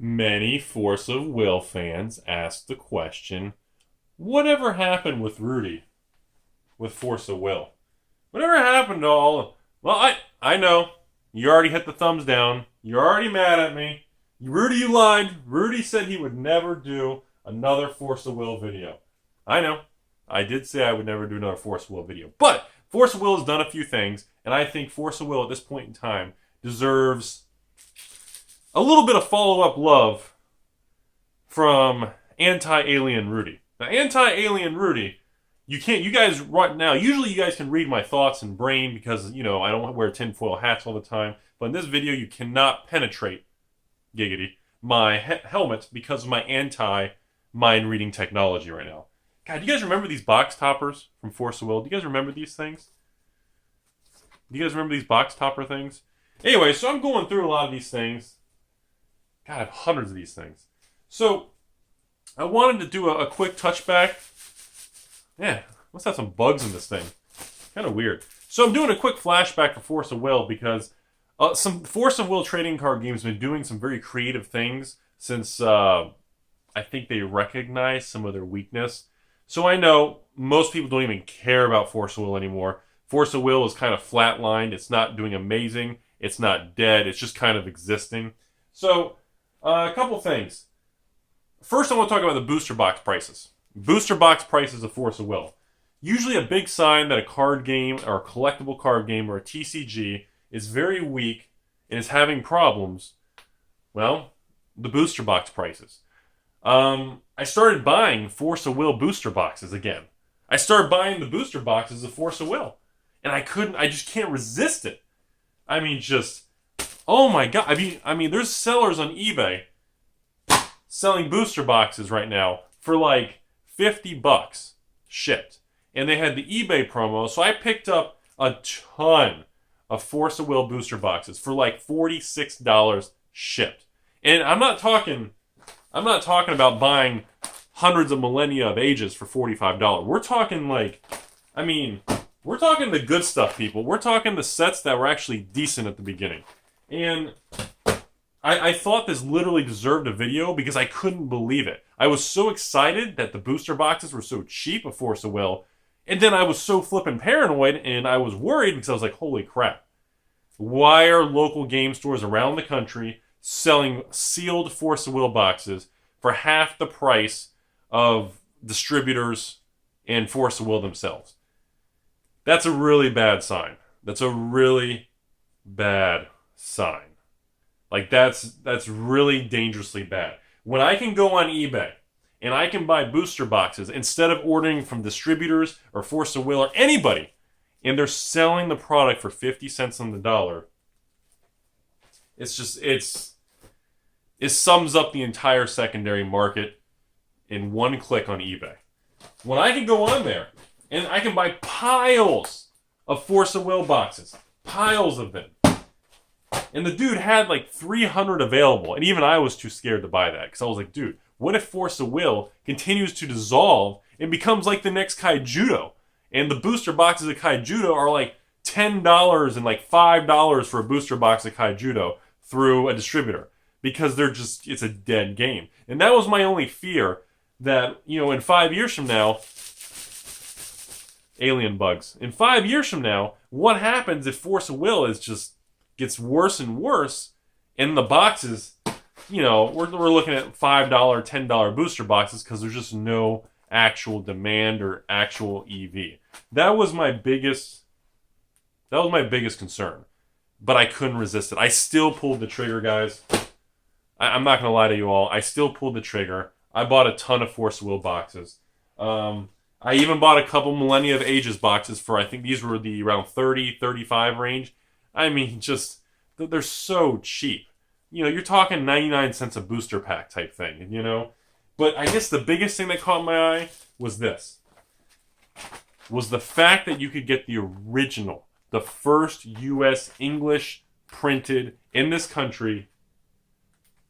Many Force of Will fans ask the question, whatever happened with Rudy with Force of Will? Whatever happened to all... Well, I know. You already hit the thumbs down. You're already mad at me. Rudy, you lied. Rudy said he would never do another Force of Will video. I know. I did say I would never do another Force of Will video. But Force of Will has done a few things, and I think Force of Will at this point in time deserves a little bit of follow-up love from anti-alien Rudy. Now, anti-alien Rudy, you guys right now, usually you guys can read my thoughts and brain because, I don't wear tinfoil hats all the time. But in this video, you cannot penetrate, giggity, my helmet because of my anti-mind reading technology right now. God, do you guys remember these box toppers from Force of Will? Do you guys remember these things? Do you guys remember these box topper things? Anyway, so I'm going through a lot of these things. God, I have hundreds of these things. So, I wanted to do a quick touchback. Yeah, must have some bugs in this thing. Kind of weird. So I'm doing a quick flashback for Force of Will because some Force of Will trading card games have been doing some very creative things since I think they recognize some of their weakness. So I know most people don't even care about Force of Will anymore. Force of Will is kind of flatlined. It's not doing amazing. It's not dead. It's just kind of existing. So, a couple things. First, I want to talk about the booster box prices. Booster box prices of Force of Will. Usually a big sign that a card game or a collectible card game or a TCG is very weak and is having problems. Well, the booster box prices. I started buying Force of Will booster boxes again. I started buying the booster boxes of Force of Will. And I just can't resist it. I mean, oh my god. I mean, there's sellers on eBay selling booster boxes right now for like $50 shipped. And they had the eBay promo, so I picked up a ton of Force of Will booster boxes for like $46 shipped. And I'm not talking about buying hundreds of millennia of ages for $45. We're talking we're talking the good stuff, people. We're talking the sets that were actually decent at the beginning. And I thought this literally deserved a video because I couldn't believe it. I was so excited that the booster boxes were so cheap of Force of Will. And then I was so flippin' paranoid and I was worried because I was like, holy crap. Why are local game stores around the country selling sealed Force of Will boxes for half the price of distributors and Force of Will themselves? That's a really bad sign. That's a really bad sign. Like, that's really dangerously bad. When I can go on eBay and I can buy booster boxes instead of ordering from distributors or Force of Will or anybody, and they're selling the product for 50 cents on the dollar, it sums up the entire secondary market in one click on eBay. When I can go on there and I can buy piles of Force of Will boxes, piles of them, and the dude had like 300 available, and even I was too scared to buy that because I was like, dude, what if Force of Will continues to dissolve and becomes like the next Kaijudo? And the booster boxes of Kaijudo are like $10 and like $5 for a booster box of Kaijudo through a distributor because it's a dead game. And that was my only fear, that, in 5 years from now, alien bugs. In 5 years from now, what happens if Force of Will gets worse and worse, and the boxes, we're looking at $5, $10 booster boxes because there's just no actual demand or actual EV. That was my biggest concern. But I couldn't resist it. I still pulled the trigger, guys. I'm not going to lie to you all. I still pulled the trigger. I bought a ton of Force of Will boxes. I even bought a couple Millennia of Ages boxes for, I think these were the around 30, 35 range. I mean, they're so cheap. You're talking 99 cents a booster pack type thing, But I guess the biggest thing that caught my eye was this. Was the fact that you could get the original, the first U.S. English printed in this country,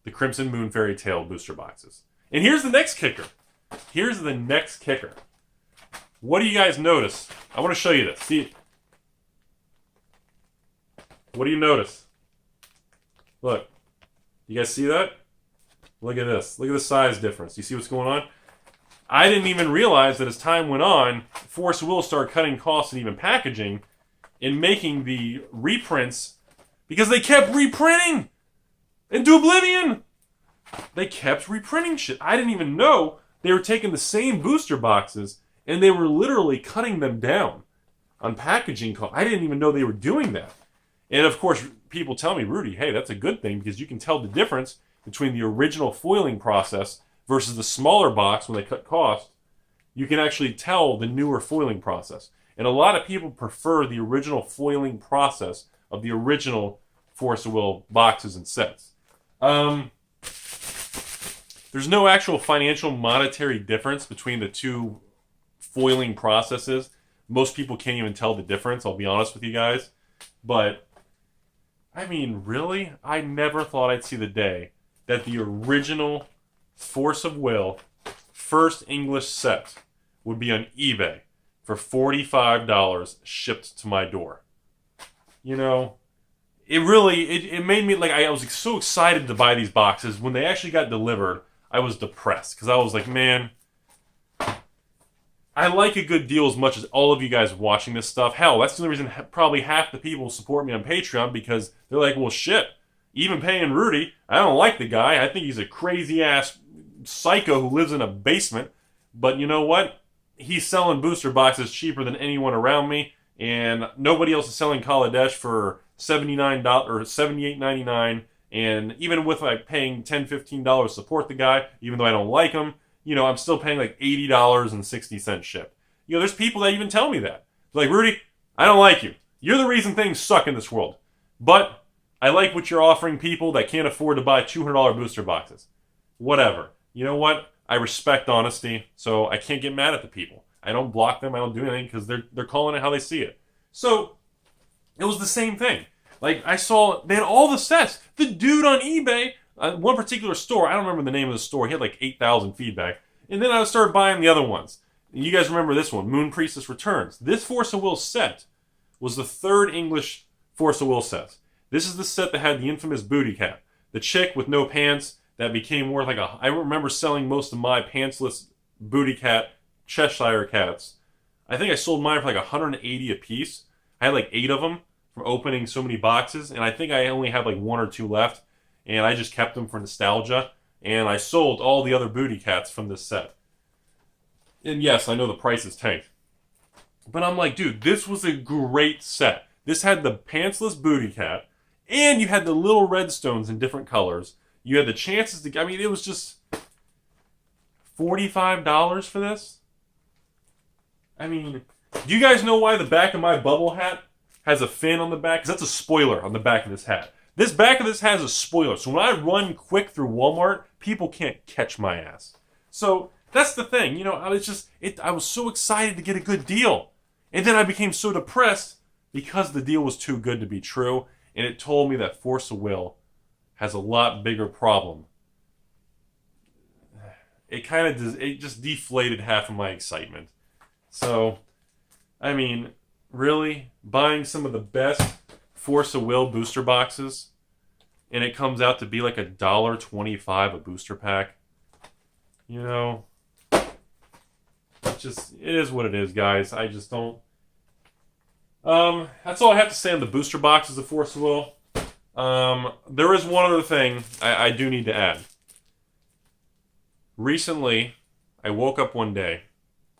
the Crimson Moon Fairy Tale booster boxes. And here's the next kicker. What do you guys notice? I want to show you this. See, what do you notice? Look, you guys see that? Look at this. Look at the size difference. You see what's going on? I didn't even realize that as time went on, Force of Will started cutting costs and even packaging and making the reprints because they kept reprinting into oblivion. They kept reprinting shit. I didn't even know they were taking the same booster boxes and they were literally cutting them down on packaging costs. I didn't even know they were doing that. And of course, people tell me, Rudy, hey, that's a good thing because you can tell the difference between the original foiling process versus the smaller box when they cut cost. You can actually tell the newer foiling process. And a lot of people prefer the original foiling process of the original Force of Will boxes and sets. There's no actual financial monetary difference between the two foiling processes. Most people can't even tell the difference, I'll be honest with you guys. But, I mean, really? I never thought I'd see the day that the original Force of Will first English set would be on eBay for $45 shipped to my door. You know, it really, it made me, like, I was so excited to buy these boxes. When they actually got delivered, I was depressed because I was like, man, I like a good deal as much as all of you guys watching this stuff. Hell, that's the only reason probably half the people support me on Patreon, because they're like, well, shit, even paying Rudy, I don't like the guy. I think he's a crazy-ass psycho who lives in a basement. But you know what? He's selling booster boxes cheaper than anyone around me, and nobody else is selling Kaladesh for $79 or $78.99. And even with like paying $10, $15 to support the guy, even though I don't like him, you know, I'm still paying like $80.60 ship. You know, there's people that even tell me that. They're like, Rudy, I don't like you. You're the reason things suck in this world. But I like what you're offering people that can't afford to buy $200 booster boxes. Whatever. You know what? I respect honesty, so I can't get mad at the people. I don't block them. I don't do anything because they're calling it how they see it. So it was the same thing. Like, I saw, they had all the sets. The dude on eBay, one particular store, I don't remember the name of the store, he had like 8,000 feedback. And then I started buying the other ones. And you guys remember this one, Moon Priestess Returns. This Force of Will set was the third English Force of Will set. This is the set that had the infamous booty cat. The chick with no pants that became worth like I remember selling most of my pantsless booty cat Cheshire cats. I think I sold mine for like 180 a piece. I had like 8 of them from opening so many boxes, and I think I only have like 1 or 2 left, and I just kept them for nostalgia, and I sold all the other booty cats from this set. And yes, I know the price is tanked, but I'm like, dude, this was a great set. This had the pantsless booty cat, and you had the little redstones in different colors. You had the chances to, I mean, it was just $45 for this. I mean, do you guys know why the back of my bubble hat has a fin on the back? Because that's a spoiler on the back of this hat. This back of this has a spoiler. So when I run quick through Walmart, people can't catch my ass. So that's the thing. You know, I was so excited to get a good deal. And then I became so depressed because the deal was too good to be true. And it told me that Force of Will has a lot bigger problem. It just deflated half of my excitement. So, I mean, really, buying some of the best Force of Will booster boxes, and it comes out to be like $1.25 a booster pack. You know, it is what it is, guys. I just don't. That's all I have to say on the booster boxes of Force of Will. There is one other thing I do need to add. Recently, I woke up one day,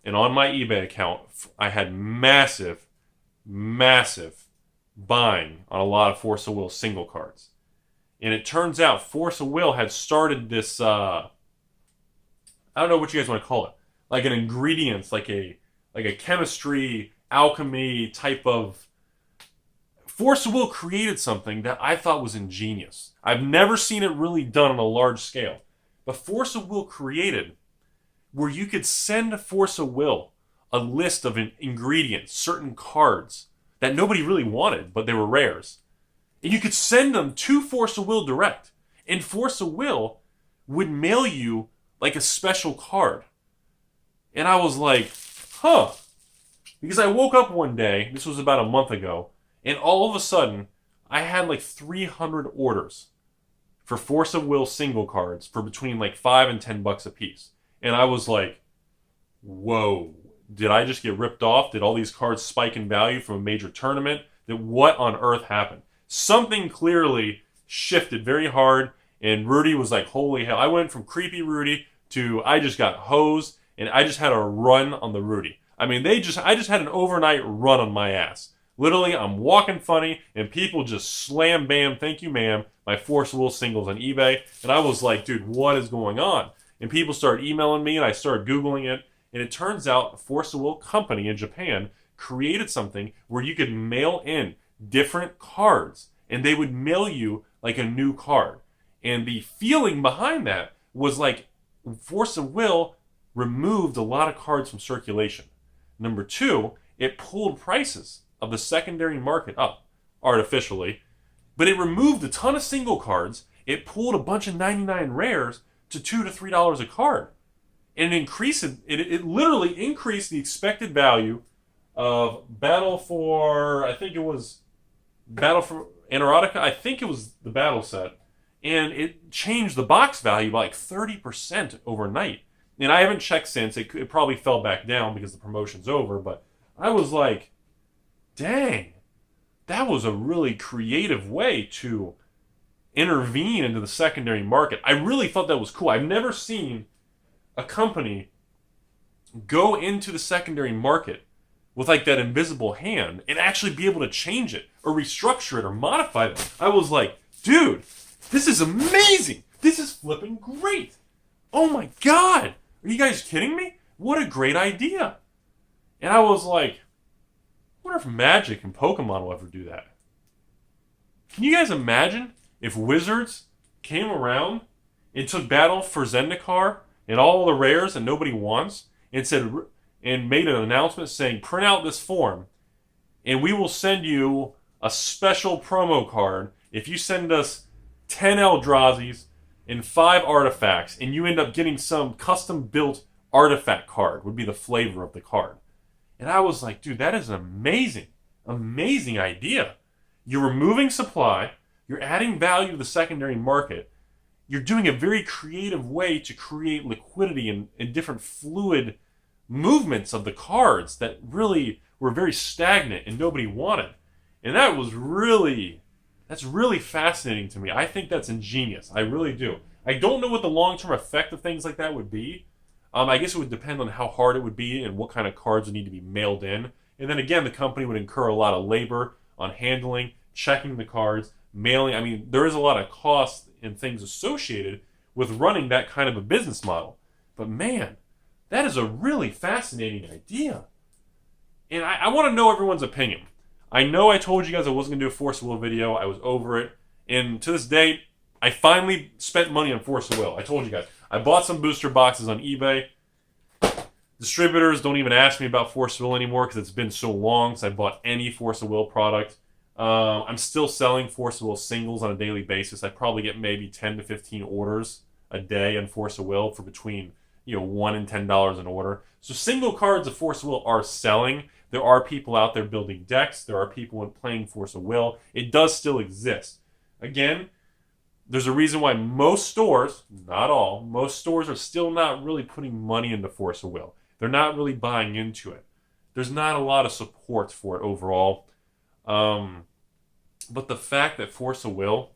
and on my eBay account, I had massive buying on a lot of Force of Will single cards. And it turns out Force of Will had started this, I don't know what you guys want to call it, like an ingredients, like a chemistry, alchemy type of... Force of Will created something that I thought was ingenious. I've never seen it really done on a large scale. But Force of Will created where you could send Force of Will a list of ingredients, certain cards that nobody really wanted, but they were rares. And you could send them to Force of Will direct. And Force of Will would mail you like a special card. And I was like, huh. Because I woke up one day, this was about a month ago, and all of a sudden, I had like 300 orders for Force of Will single cards for between like $5 and $10 a piece. And I was like, whoa, did I just get ripped off? Did all these cards spike in value from a major tournament? What on earth happened? Something clearly shifted very hard, and Rudy was like, holy hell. I went from creepy Rudy to I just got hosed, and I just had a run on the Rudy. I mean, I just had an overnight run on my ass. Literally, I'm walking funny, and people just slam bam, thank you ma'am, my Force of Will singles on eBay. And I was like, dude, what is going on? And people started emailing me, and I started Googling it. And it turns out a Force of Will company in Japan created something where you could mail in different cards, and they would mail you like a new card. And the feeling behind that was like Force of Will removed a lot of cards from circulation. Number two, it pulled prices of the secondary market up artificially, but it removed a ton of single cards. It pulled a bunch of 99 rares to $2 to $3 a card. And it literally increased the expected value of Battle for Antarctica. I think it was the battle set. And it changed the box value by like 30% overnight. And I haven't checked since. It probably fell back down because the promotion's over. But I was like, dang, that was a really creative way to intervene into the secondary market. I really thought that was cool. I've never seen a company go into the secondary market with like that invisible hand and actually be able to change it or restructure it or modify it. I was like, dude, this is amazing. This is flipping great. Oh my God. Are you guys kidding me? What a great idea. And I was like, I wonder if Magic and Pokemon will ever do that. Can you guys imagine if Wizards came around and took Battle for Zendikar and all the rares that nobody wants and made an announcement saying, print out this form and we will send you a special promo card if you send us 10 Eldrazi's and 5 artifacts, and you end up getting some custom built artifact card would be the flavor of the card. And I was like, dude, that is an amazing, amazing idea. You're removing supply, you're adding value to the secondary market, you're doing a very creative way to create liquidity and different fluid movements of the cards that really were very stagnant and nobody wanted. And that's really fascinating to me. I think that's ingenious. I really do. I don't know what the long-term effect of things like that would be. I guess it would depend on how hard it would be and what kind of cards would need to be mailed in. And then again, the company would incur a lot of labor on handling, checking the cards, mailing. I mean, there is a lot of cost and things associated with running that kind of a business model. But man, that is a really fascinating idea. And I want to know everyone's opinion. I know I told you guys I wasn't going to do a Force of Will video. I was over it. And to this day, I finally spent money on Force of Will. I told you guys. I bought some booster boxes on eBay. Distributors don't even ask me about Force of Will anymore because it's been so long since I bought any Force of Will product. I'm still selling Force of Will singles on a daily basis. I probably get maybe 10 to 15 orders a day on Force of Will for between $1 and $10 an order. So single cards of Force of Will are selling. There are people out there building decks. There are people playing Force of Will. It does still exist. Again, there's a reason why most stores, not all, most stores are still not really putting money into Force of Will. They're not really buying into it. There's not a lot of support for it overall. But the fact that Force of Will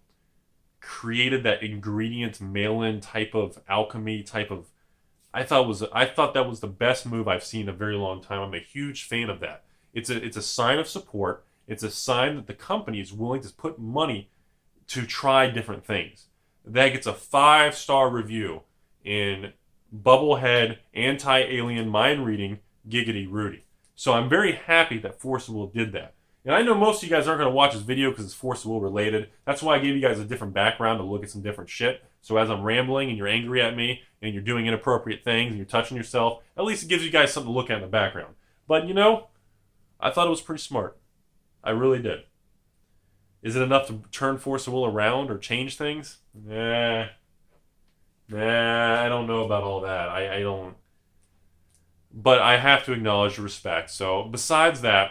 created that ingredient mail-in type of alchemy type of, I thought that was the best move I've seen in a very long time. I'm a huge fan of that. It's a sign of support. It's a sign that the company is willing to put money to try different things. That gets a 5-star review in Bubblehead Anti-Alien Mind Reading Giggity Rudy. So I'm very happy that Force of Will did that. And I know most of you guys aren't going to watch this video because it's Force of Will related. That's why I gave you guys a different background to look at some different shit. So as I'm rambling and you're angry at me and you're doing inappropriate things and you're touching yourself, at least it gives you guys something to look at in the background. But I thought it was pretty smart. I really did. Is it enough to turn Force of Will around or change things? Nah, I don't know about all that. I don't. But I have to acknowledge the respect. So besides that,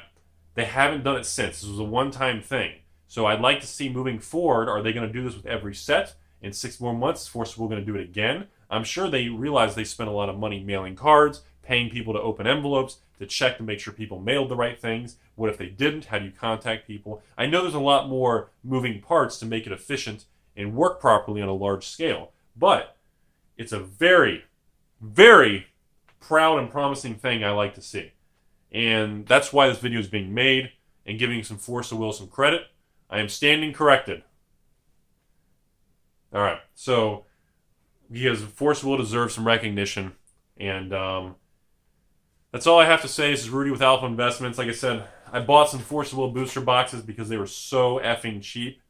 they haven't done it since. This was a one-time thing. So I'd like to see moving forward, are they going to do this with every set? In 6 more months, is Force of Will going to do it again? I'm sure they realize they spent a lot of money mailing cards, paying people to open envelopes, to check to make sure people mailed the right things. What if they didn't? How do you contact people? I know there's a lot more moving parts to make it efficient and work properly on a large scale, but it's a very, very proud and promising thing I like to see. And that's why this video is being made and giving some Force of Will some credit. I am standing corrected. All right, so because Force of Will deserves some recognition, and that's all I have to say. This is Rudy with Alpha Investments. Like I said, I bought some Force of Will booster boxes because they were so effing cheap.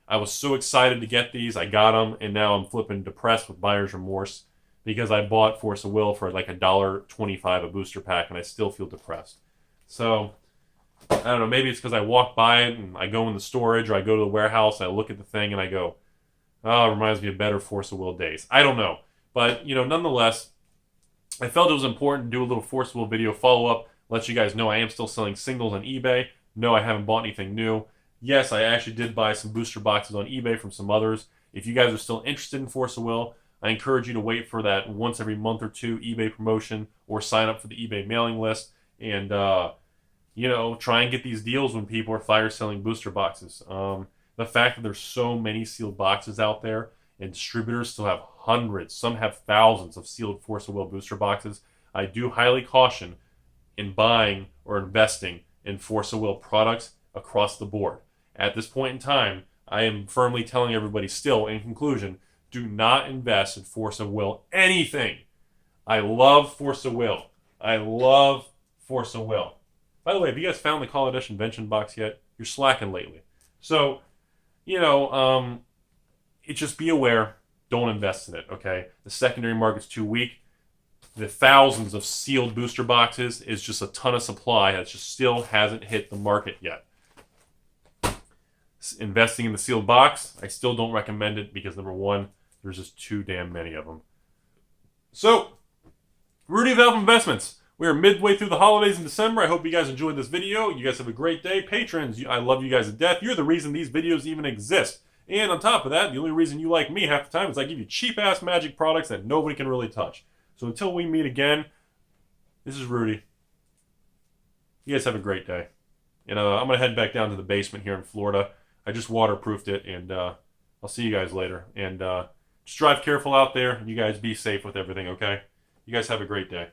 I was so excited to get these. I got them, and now I'm flipping depressed with buyer's remorse because I bought Force of Will for like $1.25 a booster pack, and I still feel depressed. So, I don't know, maybe it's because I walk by it, and I go in the storage, or I go to the warehouse, and I look at the thing, and I go, oh, it reminds me of better Force of Will days. I don't know. But, nonetheless, I felt it was important to do a little Force of Will video follow-up, let you guys know I am still selling singles on eBay. No, I haven't bought anything new. Yes, I actually did buy some booster boxes on eBay from some others. If you guys are still interested in Force of Will, I encourage you to wait for that once every month or two eBay promotion or sign up for the eBay mailing list and, try and get these deals when people are fire selling booster boxes. The fact that there's so many sealed boxes out there and distributors still have hundreds, some have thousands of sealed Force of Will booster boxes, I do highly caution in buying or investing in Force of Will products across the board. At this point in time, I am firmly telling everybody still, in conclusion, do not invest in Force of Will anything. I love Force of Will. I love Force of Will. By the way, have you guys found the Kaladesh Invention box yet? You're slacking lately. So, just be aware. Don't invest in it, okay? The secondary market's too weak. The thousands of sealed booster boxes is just a ton of supply that just still hasn't hit the market yet. Investing in the sealed box, I still don't recommend it because, number one, there's just too damn many of them. So, Rudy of Alpha Investments. We are midway through the holidays in December. I hope you guys enjoyed this video. You guys have a great day. Patrons, I love you guys to death. You're the reason these videos even exist. And on top of that, the only reason you like me half the time is I give you cheap-ass magic products that nobody can really touch. So until we meet again, this is Rudy. You guys have a great day. And I'm going to head back down to the basement here in Florida. I just waterproofed it, and I'll see you guys later. And just drive careful out there, and you guys be safe with everything, okay? You guys have a great day.